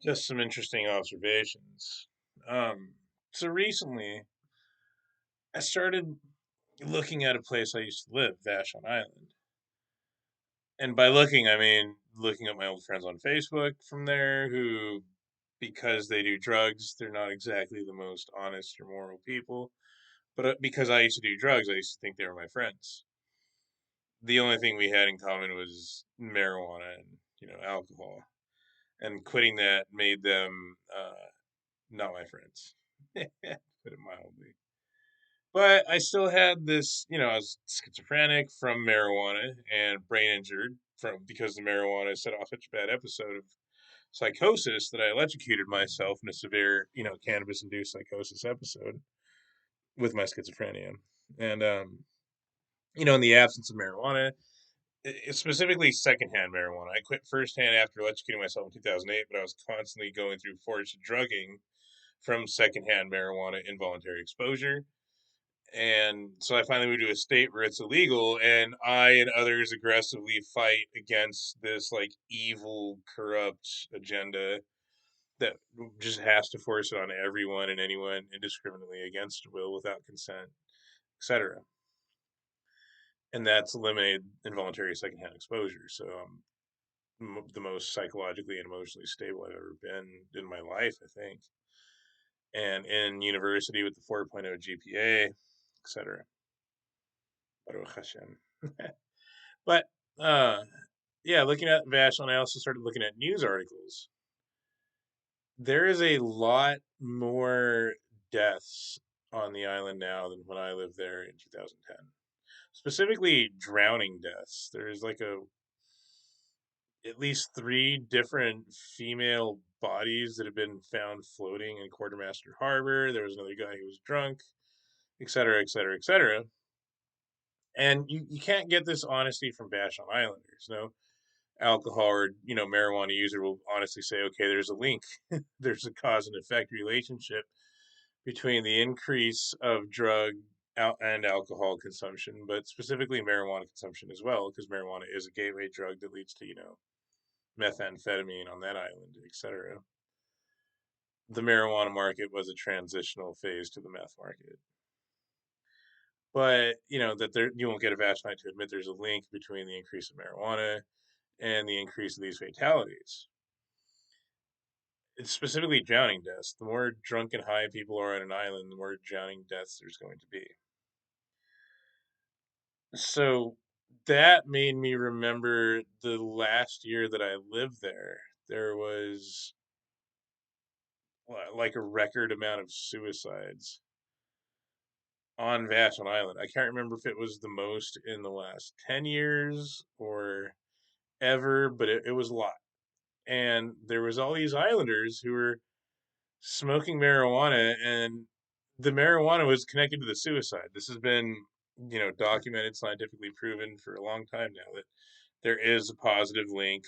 Just some interesting observations. Um, so recently, I started looking at a place I used to live, Vashon Island. And by looking, I mean looking at my old friends on Facebook from there who, because they do drugs, they're not exactly the most honest or moral people. But because I used to do drugs, I used to think they were my friends. The only thing we had in common was marijuana and, alcohol. And quitting that made them not my friends. Put it mildly. But I still had this, I was schizophrenic from marijuana and brain injured from because the marijuana set off such a bad episode of psychosis that I electrocuted myself in a severe, cannabis induced psychosis episode with my schizophrenia. And in the absence of marijuana, specifically secondhand marijuana. I quit firsthand after electrocuting myself in 2008, but I was constantly going through forced drugging from secondhand marijuana involuntary exposure. And so I finally moved to a state where it's illegal, and I and others aggressively fight against this like evil, corrupt agenda that just has to force it on everyone and anyone indiscriminately against will without consent, etc. And that's eliminated involuntary secondhand exposure. So the most psychologically and emotionally stable I've ever been in my life, I think. And in university with the 4.0 GPA, etc. Baruch Hashem. But uh, yeah, looking at Vashon, I also started looking at news articles. There is a lot more deaths on the island now than when I lived there in 2010. Specifically, drowning deaths. There's like a at least three different female bodies that have been found floating in Quartermaster Harbor. There was another guy who was drunk, etc., etc., etc. And you can't get this honesty from Vashon Islanders. No, alcohol or marijuana user will honestly say, okay, there's a link, there's a cause and effect relationship between the increase of drug and alcohol consumption, but specifically marijuana consumption as well, because marijuana is a gateway drug that leads to methamphetamine on that island, etc. The marijuana market was a transitional phase to the meth market. But that there you won't get a vast night to admit there's a link between the increase of marijuana and the increase of these fatalities. It's specifically drowning deaths. The more drunk and high people are on an island, the more drowning deaths there's going to be. So that made me remember the last year that I lived there. There was like a record amount of suicides on Vashon Island. I can't remember if it was the most in the last 10 years or ever, but it was a lot. And there was all these islanders who were smoking marijuana, and the marijuana was connected to the suicide. This has been, documented, scientifically proven for a long time now that there is a positive link,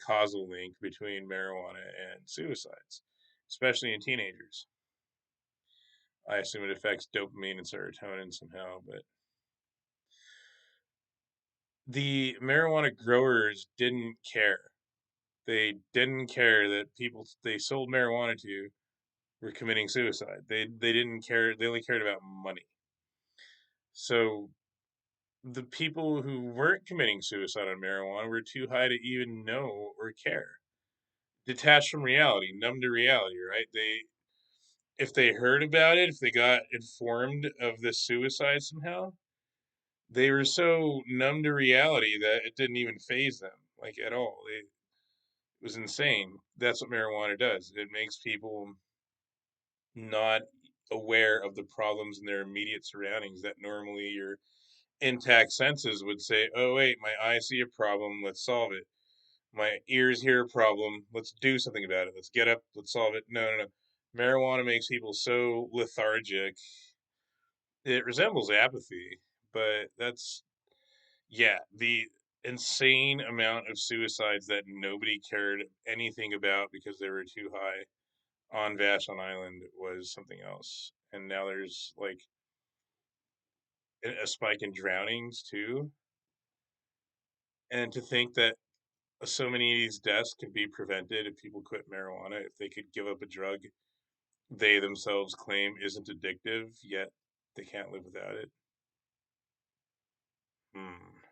causal link between marijuana and suicides, especially in teenagers. I assume it affects dopamine and serotonin somehow, but the marijuana growers didn't care. They didn't care that people they sold marijuana to were committing suicide. They didn't care. They only cared about money. So the people who weren't committing suicide on marijuana were too high to even know or care. Detached from reality, numb to reality, right? If they heard about it, if they got informed of the suicide somehow, they were so numb to reality that it didn't even phase them, like at all. It was insane. That's what marijuana does. It makes people not aware of the problems in their immediate surroundings that normally your intact senses would say, oh, wait, my eyes see a problem, let's solve it. My ears hear a problem, let's do something about it. Let's get up, let's solve it. No, no, no. Marijuana makes people so lethargic. It resembles apathy, but yeah, the insane amount of suicides that nobody cared anything about because they were too high on Vashon Island was something else. And now there's like a spike in drownings too. And to think that so many of these deaths could be prevented if people quit marijuana, if they could give up a drug they themselves claim isn't addictive, yet they can't live without it. Hmm.